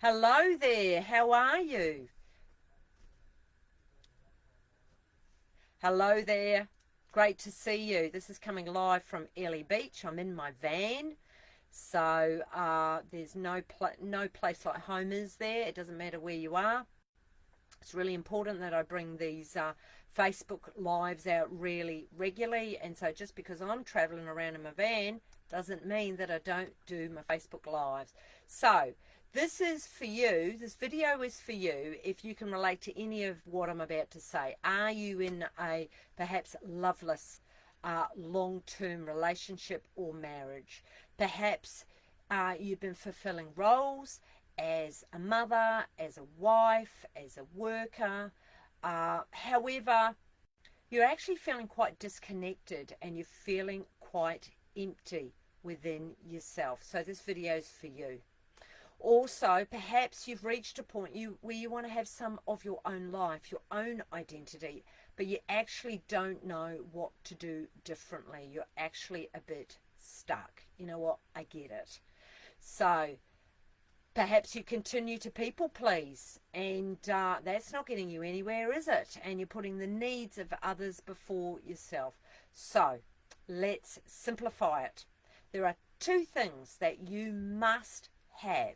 Hello there, how are you? Hello there, great to see you. This is coming live from Ely Beach. I'm in my van, so there's no place like home is there. It doesn't matter where you are. It's really important that I bring these Facebook lives out really regularly, and so just because I'm traveling around in my van doesn't mean that I don't do my Facebook lives. So this is for you. This video is for you if you can relate to any of what I'm about to say. Are you in a perhaps loveless long-term relationship or marriage? Perhaps you've been fulfilling roles as a mother, as a wife, as a worker. However, you're actually feeling quite disconnected and you're feeling quite empty within yourself. So this video is for you. Also, perhaps you've reached a point where you want to have some of your own life, your own identity, but you actually don't know what to do differently. You're actually a bit stuck. You know what? I get it. So perhaps you continue to people please, and that's not getting you anywhere, is it? And you're putting the needs of others before yourself. So let's simplify it. There are two things that you must have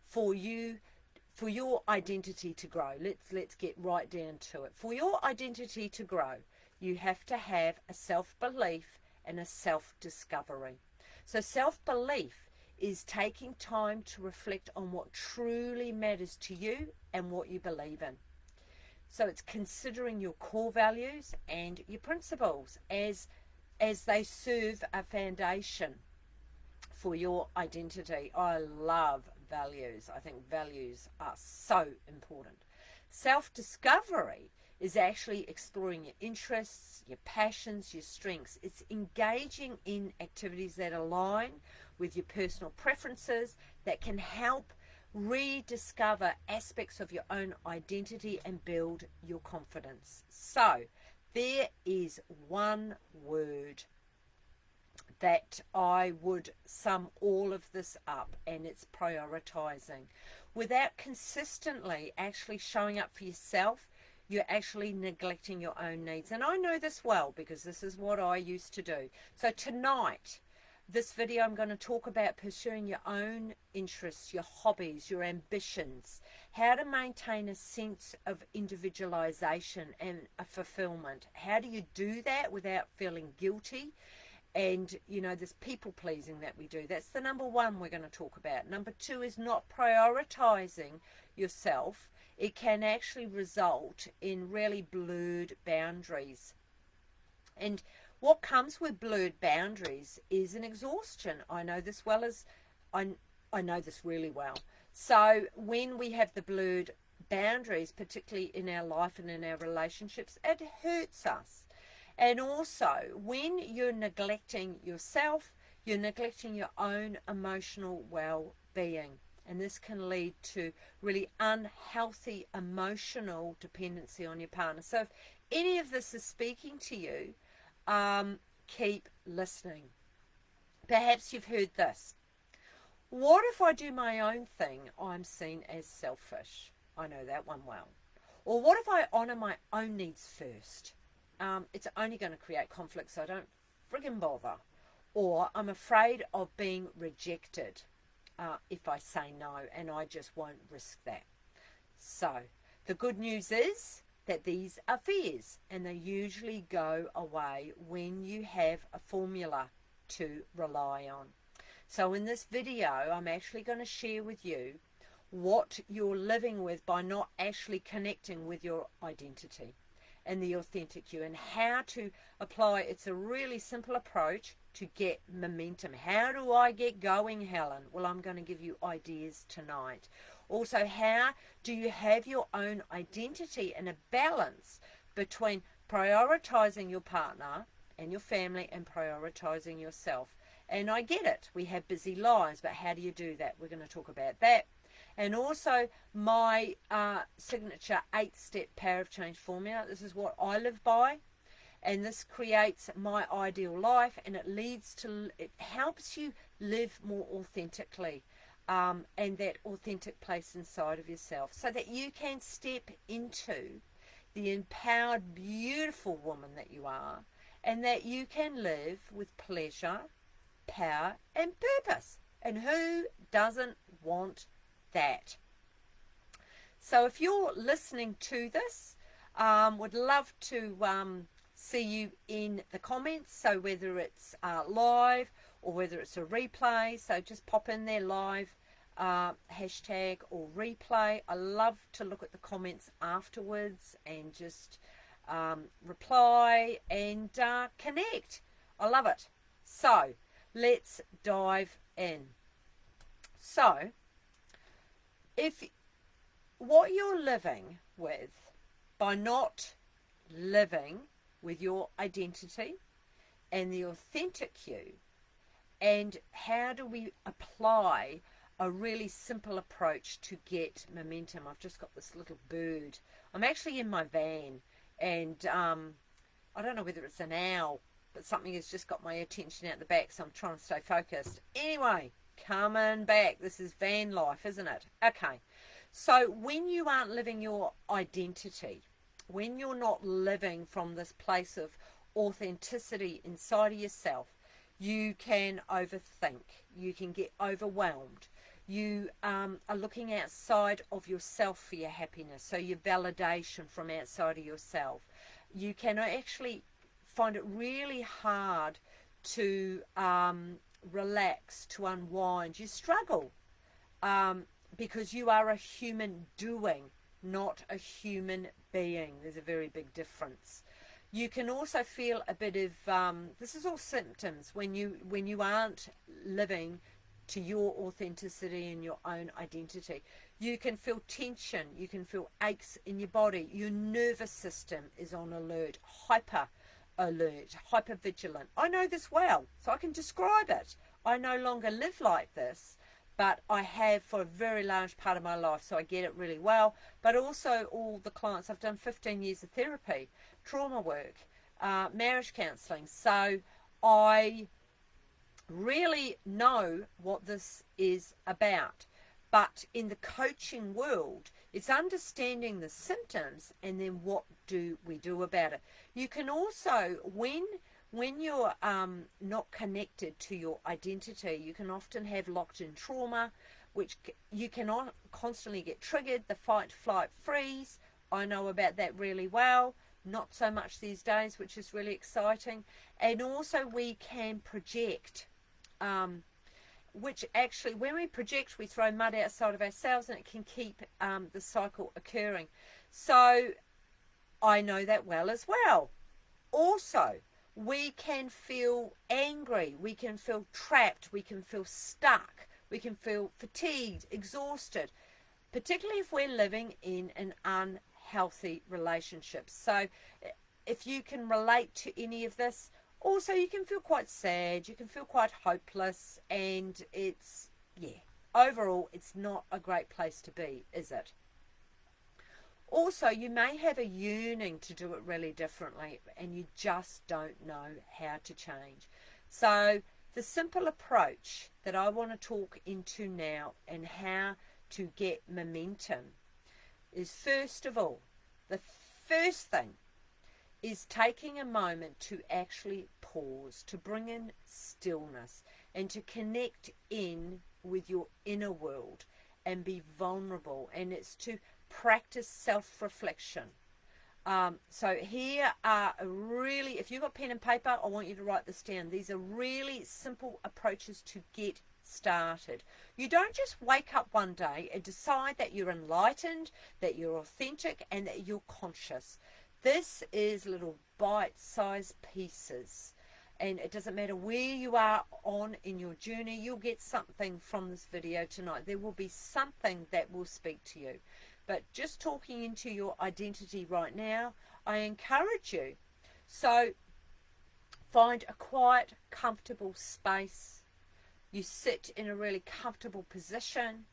for your identity to grow. Let's get right down to it. For your identity to grow, you have to have a self-belief and a self-discovery. So self-belief is taking time to reflect on what truly matters to you and what you believe in. So it's considering your core values and your principles as they serve a foundation for your identity. I love values. I think values are so important. Self-discovery is actually exploring your interests, your passions, your strengths. It's engaging in activities that align with your personal preferences that can help rediscover aspects of your own identity and build your confidence. So there is one word that I would sum all of this up, and it's prioritizing. Without consistently actually showing up for yourself, you're actually neglecting your own needs. And I know this well because this is what I used to do. So tonight, this video, I'm going to talk about pursuing your own interests, your hobbies, your ambitions, how to maintain a sense of individualization and a fulfillment. How do you do that without feeling guilty? And, you know, this people pleasing that we do. That's the number one we're going to talk about. Number two is not prioritizing yourself. It can actually result in really blurred boundaries. And what comes with blurred boundaries is an exhaustion. I know this I know this really well. So when we have the blurred boundaries, particularly in our life and in our relationships, it hurts us. And also, when you're neglecting yourself, you're neglecting your own emotional well-being. And this can lead to really unhealthy emotional dependency on your partner. So if any of this is speaking to you, keep listening. Perhaps you've heard this. What if I do my own thing? I'm seen as selfish. I know that one well. Or what if I honour my own needs first? It's only going to create conflict, so I don't friggin' bother. Or I'm afraid of being rejected if I say no, and I just won't risk that. So the good news is that these are fears, and they usually go away when you have a formula to rely on. So in this video, I'm actually going to share with you what you're living with by not actually connecting with your identity and the authentic you, and how to apply. It's a really simple approach to get momentum. How do I get going, Helen? Well, I'm going to give you ideas tonight. Also, how do you have your own identity and a balance between prioritizing your partner and your family and prioritizing yourself? And I get it. We have busy lives, but how do you do that? We're going to talk about that. And also my signature 8-step power of change formula. This is what I live by. And this creates my ideal life, and it helps you live more authentically. and that authentic place inside of yourself, so that you can step into the empowered, beautiful woman that you are, and that you can live with pleasure, power, and purpose. And who doesn't want that? So if you're listening to this, would love to see you in the comments. So whether it's live or whether it's a replay, so just pop in there, live hashtag or replay. I love to look at the comments afterwards and just reply and connect. I love it. So let's dive in. So if what you're living with, by not living with your identity and the authentic you, and how do we apply a really simple approach to get momentum? I've just got this little bird. I'm actually in my van, and I don't know whether it's an owl, but something has just got my attention out the back, so I'm trying to stay focused. Anyway, coming back. This is van life, isn't it? Okay. So when you aren't living your identity, when you're not living from this place of authenticity inside of yourself, you can overthink, you can get overwhelmed, you are looking outside of yourself for your happiness, so your validation from outside of yourself. You can actually find it really hard to relax, to unwind. You struggle because you are a human doing, not a human being. There's a very big difference. You can also feel a bit of this is all symptoms when you aren't living to your authenticity and your own identity. You can feel tension, you can feel aches in your body, your nervous system is on alert, hyper alert, hyper vigilant. I know this well, so I can describe it. I no longer live like this, but I have for a very large part of my life, so I get it really well. But also all the clients, I've done 15 years of therapy, trauma work, marriage counselling, so I really know what this is about. But in the coaching world, it's understanding the symptoms and then what do we do about it. You can also, when you're not connected to your identity, you can often have locked in trauma, which you can constantly get triggered, the fight, flight, freeze. I know about that really well. Not so much these days, which is really exciting. And also we can project, which actually, when we project, we throw mud outside of ourselves, and it can keep the cycle occurring. So I know that well as well. Also, we can feel angry, we can feel trapped, we can feel stuck, we can feel fatigued, exhausted, particularly if we're living in an unhealthy relationship. So if you can relate to any of this, also you can feel quite sad, you can feel quite hopeless, and it's, yeah, overall it's not a great place to be, is it? Also, you may have a yearning to do it really differently, and you just don't know how to change. So the simple approach that I want to talk into now and how to get momentum is, first of all, the first thing is taking a moment to actually pause, to bring in stillness and to connect in with your inner world and be vulnerable. And it's to practice self-reflection. So here are really, if you've got pen and paper, I want you to write this down. These are really simple approaches to get started. You don't just wake up one day and decide that you're enlightened, that you're authentic, and that you're conscious. This is little bite-sized pieces, and it doesn't matter where you are on in your journey, you'll get something from this video tonight. There will be something that will speak to you. But just talking into your identity right now, I encourage you. So find a quiet, comfortable space. You sit in a really comfortable position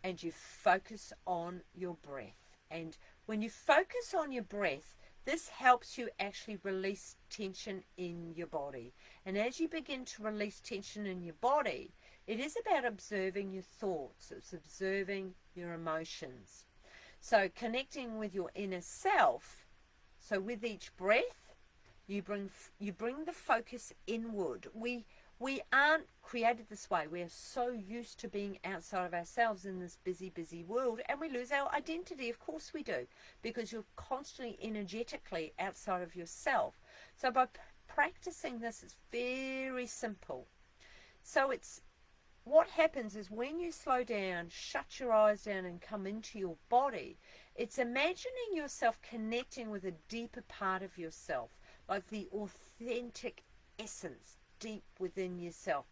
and you focus on your breath. And when you focus on your breath, this helps you actually release tension in your body. And as you begin to release tension in your body, It is about observing your thoughts. It's observing your emotions. So connecting with your inner self. So with each breath, you bring the focus inward. We aren't created this way. We are so used to being outside of ourselves in this busy, busy world, and we lose our identity. Of course we do, because you're constantly energetically outside of yourself. So by practicing this, it's very simple. So it's what happens is when you slow down, shut your eyes down and come into your body, it's imagining yourself connecting with a deeper part of yourself, like the authentic essence deep within yourself.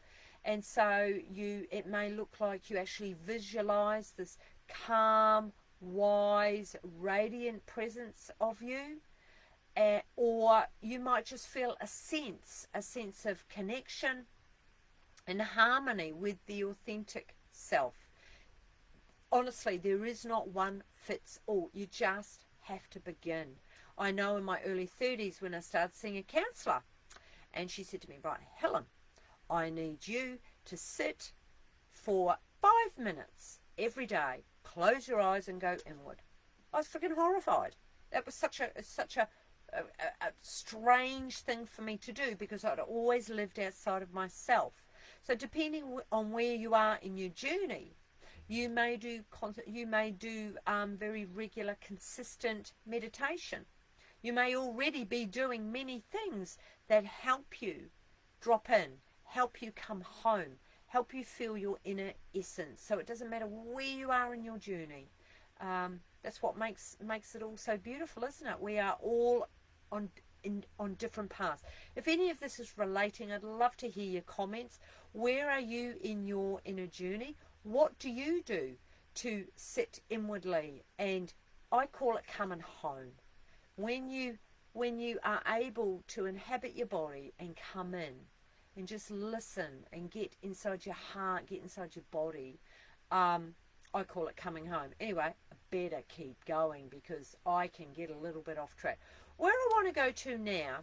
And so it may look like you actually visualize this calm, wise, radiant presence of you. Or you might just feel a sense of connection and harmony with the authentic self. Honestly, there is not one fits all. You just have to begin. I know in my early 30s when I started seeing a counsellor, and she said to me, right, Helen, I need you to sit for 5 minutes every day, close your eyes and go inward. I was freaking horrified. That was such a strange thing for me to do, because I'd always lived outside of myself. So depending on where you are in your journey, you may do very regular, consistent meditation. You may already be doing many things that help you drop in, help you come home, help you feel your inner essence. So it doesn't matter where you are in your journey. That's what makes it all so beautiful, isn't it? We are all on different paths. If any of this is relating, I'd love to hear your comments. Where are you in your inner journey? What do you do to sit inwardly? And I call it coming home. When you are able to inhabit your body and come in and just listen and get inside your heart, get inside your body, I call it coming home. Anyway, I better keep going because I can get a little bit off track. Where I want to go to now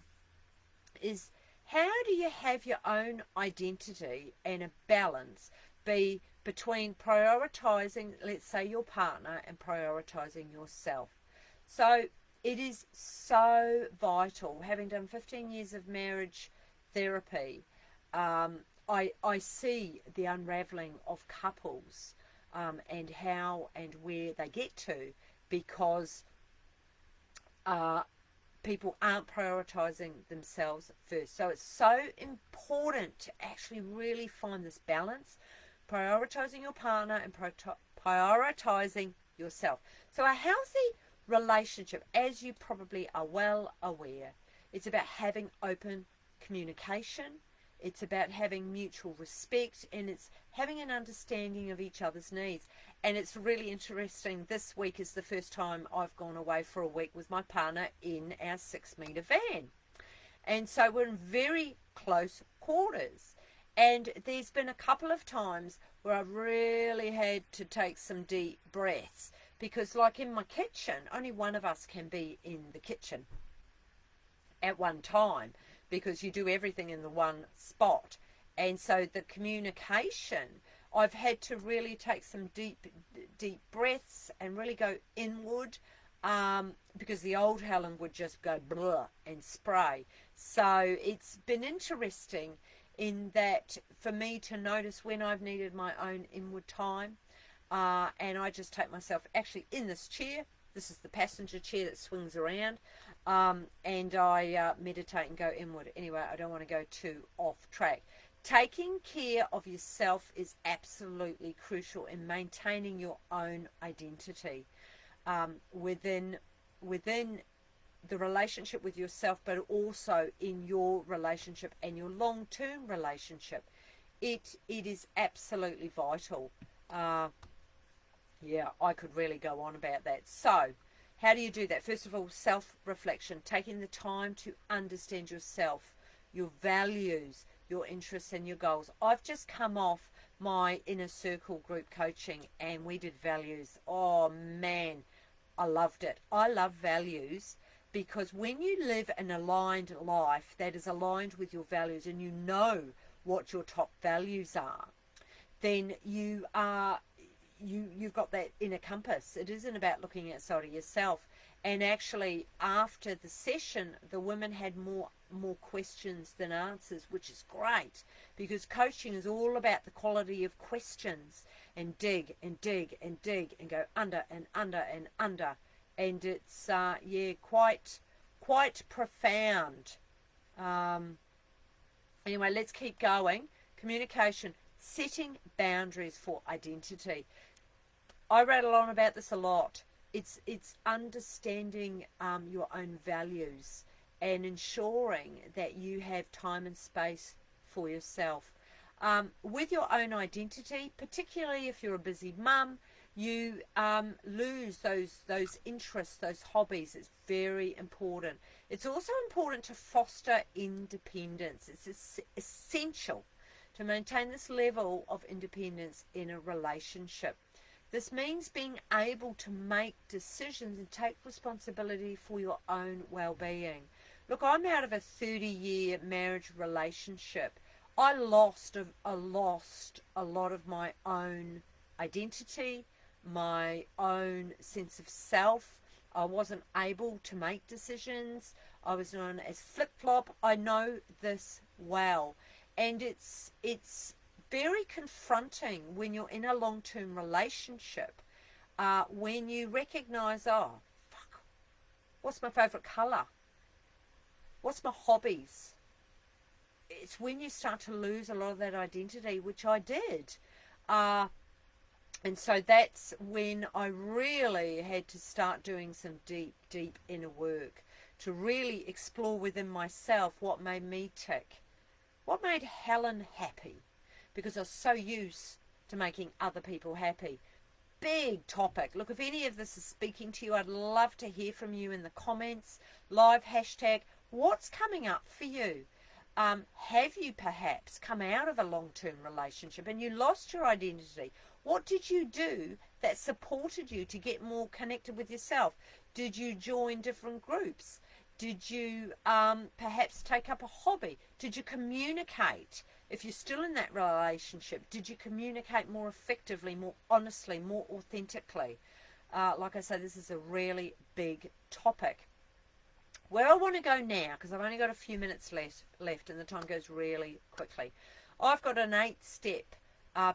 is, how do you have your own identity and a balance be between prioritizing, let's say, your partner and prioritizing yourself? So it is so vital. Having done 15 years of marriage therapy, I see the unraveling of couples and how and where they get to, because people aren't prioritizing themselves first. So it's so important to actually really find this balance, prioritizing your partner and prioritizing yourself. So a healthy relationship, as you probably are well aware, it's about having open communication. It's about having mutual respect, and it's having an understanding of each other's needs. And it's really interesting. This week is the first time I've gone away for a week with my partner in our 6-metre van. And so we're in very close quarters. And there's been a couple of times where I've really had to take some deep breaths, because like in my kitchen, only one of us can be in the kitchen at one time, because you do everything in the one spot. And so the communication, I've had to really take some deep breaths and really go inward, because the old Helen would just go blah and spray. So it's been interesting in that for me to notice when I've needed my own inward time. And I just take myself actually in this chair. This is the passenger chair that swings around. And I meditate and go inward. Anyway, I don't want to go too off track. Taking care of yourself is absolutely crucial in maintaining your own identity within the relationship with yourself, but also in your relationship and your long-term relationship. It is absolutely vital. Yeah, I could really go on about that. So, how do you do that? First of all, self-reflection, taking the time to understand yourself, your values, your interests and your goals. I've just come off my inner circle group coaching and we did values. Oh man, I loved it. I love values because when you live an aligned life that is aligned with your values and you know what your top values are, then you've got that inner compass. It isn't about looking outside of yourself. And actually, after the session, the women had more questions than answers, which is great, because coaching is all about the quality of questions, and dig and dig and dig and go under and under and under, and it's yeah, quite profound. Anyway, let's keep going. Communication, setting boundaries for identity. I rattle on about this a lot. It's understanding your own values and ensuring that you have time and space for yourself. With your own identity, particularly if you're a busy mum, you lose those interests, those hobbies. It's very important. It's also important to foster independence. It's essential to maintain this level of independence in a relationship. This means being able to make decisions and take responsibility for your own well-being. Look, I'm out of a 30-year marriage relationship. I lost a lot of my own identity, my own sense of self. I wasn't able to make decisions. I was known as flip-flop. I know this well. And it's very confronting when you're in a long-term relationship, when you recognize, oh, fuck, what's my favorite color? What's my hobbies? It's when you start to lose a lot of that identity, which I did. And so that's when I really had to start doing some deep inner work to really explore within myself what made me tick, what made Helen happy, because I was so used to making other people happy. Big topic. Look, if any of this is speaking to you, I'd love to hear from you in the comments. Live hashtag, what's coming up for you? Have you perhaps come out of a long-term relationship and you lost your identity? What did you do that supported you to get more connected with yourself? Did you join different groups? Did you perhaps take up a hobby? Did you communicate? If you're still in that relationship, did you communicate more effectively, more honestly, more authentically? Like I say, this is a really big topic. Where I want to go now, because I've only got a few minutes left and the time goes really quickly. I've got an 8-step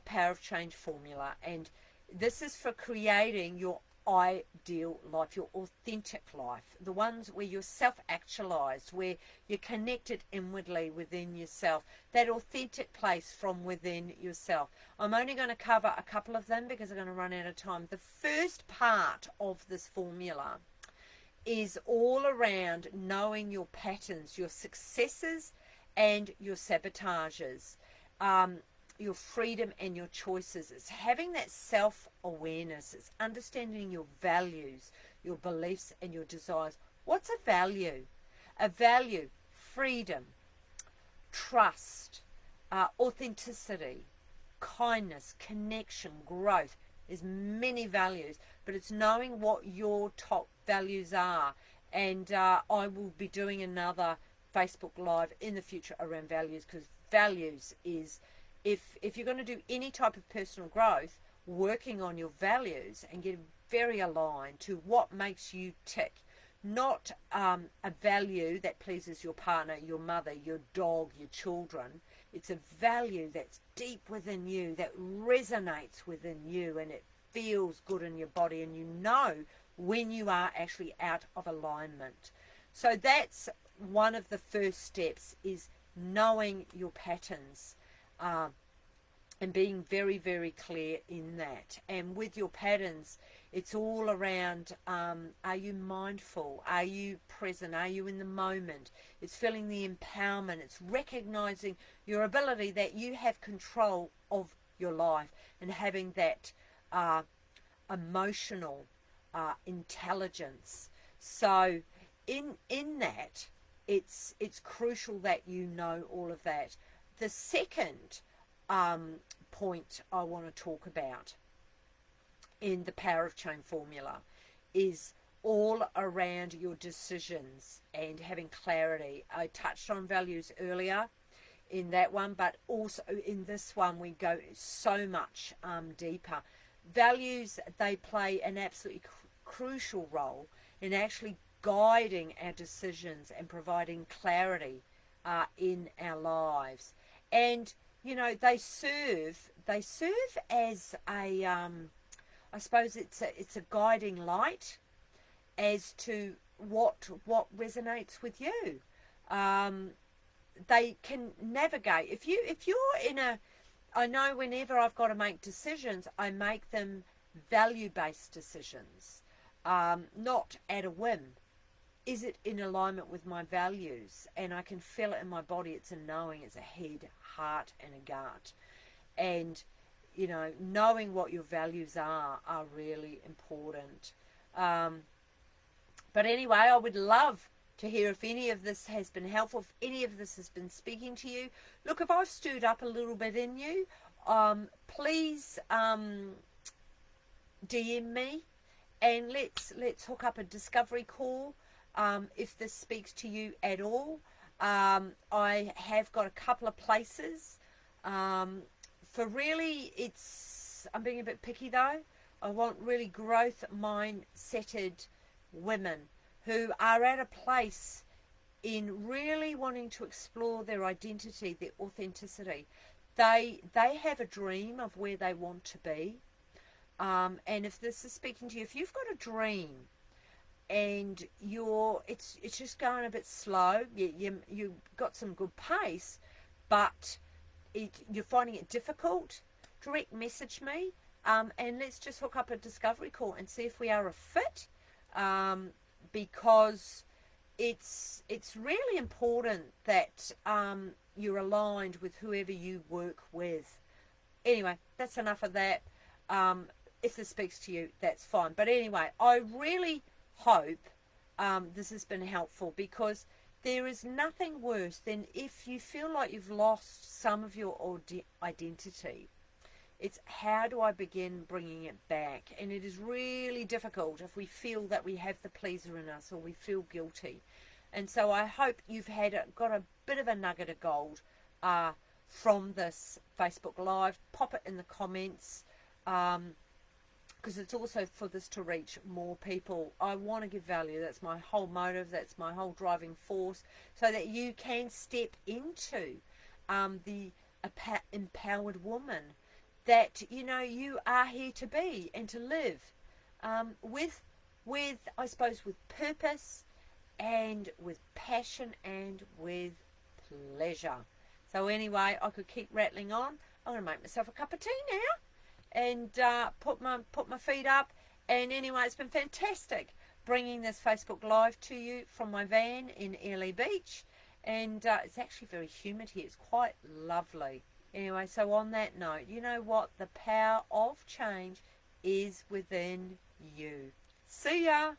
power of change formula, and this is for creating your ideal life, your authentic life, the ones where you're self-actualized, where you're connected inwardly within yourself, that authentic place from within yourself. I'm only going to cover a couple of them because I'm going to run out of time. The first part of this formula is all around knowing your patterns, your successes and your sabotages, your freedom and your choices. It's having that self-awareness. It's understanding your values, your beliefs and your desires. What's a value? A value, freedom, trust, authenticity, kindness, connection, growth. There's many values, but it's knowing what your top values are. And I will be doing another Facebook Live in the future around values, because values is, if you're going to do any type of personal growth, working on your values and getting very aligned to what makes you tick. Not a value that pleases your partner, your mother, your dog, your children. It's a value that's deep within you, that resonates within you, and it feels good in your body, and you know when you are actually out of alignment. So that's one of the first steps, is knowing your patterns, and being very, very clear in that. And with your patterns, it's all around, are you mindful? Are you present? Are you in the moment? It's feeling the empowerment. It's recognizing your ability that you have control of your life, and having that emotional intelligence. So in that, it's crucial that you know all of that. The second point I want to talk about in the power of change formula is all around your decisions and having clarity. I touched on values earlier. in that one, but also in this one we go so much deeper. Values, they play an absolutely crucial role in actually guiding our decisions and providing clarity in our lives. And you know, they serve as a I suppose it's a guiding light as to what resonates with you. They can navigate if you're in a, I know whenever I've got to make decisions, I make them value-based decisions, not at a whim. Is it in alignment with my values? And I can feel it in my body. It's a knowing, it's a head, heart, and a gut. And, you know, knowing what your values are really important. But anyway, I would love to hear if any of this has been helpful, if any of this has been speaking to you. Look, if I've stirred up a little bit in you, please DM me, and let's hook up a discovery call. If this speaks to you at all. I have got a couple of places. For really, I'm being a bit picky though. I want really growth mindseted women who are at a place in really wanting to explore their identity, their authenticity. They have a dream of where they want to be. And if this is speaking to you, if you've got a dream and it's just going a bit slow, you've got some good pace, but you're finding it difficult, direct message me, and let's just hook up a discovery call and see if we are a fit, because it's really important that you're aligned with whoever you work with. Anyway, that's enough of that. If this speaks to you, that's fine. But anyway, I really hope this has been helpful, because there is nothing worse than if you feel like you've lost some of your identity. It's how do I begin bringing it back? And it is really difficult if we feel that we have the pleaser in us or we feel guilty. And so I hope you've got a bit of a nugget of gold from this Facebook Live. Pop it in the comments, because it's also for this to reach more people. I want to give value. That's my whole motive. That's my whole driving force, so that you can step into the empowered woman that you are here to be and to live, with I suppose with purpose and with passion and with pleasure. So anyway, I could keep rattling on. I'm going to make myself a cup of tea now and put my feet up. And anyway, it's been fantastic bringing this Facebook Live to you from my van in 𝗬𝗏 Beach. And it's actually very humid here. It's quite lovely. Anyway, so on that note, you know what? The power of change is within you. See ya!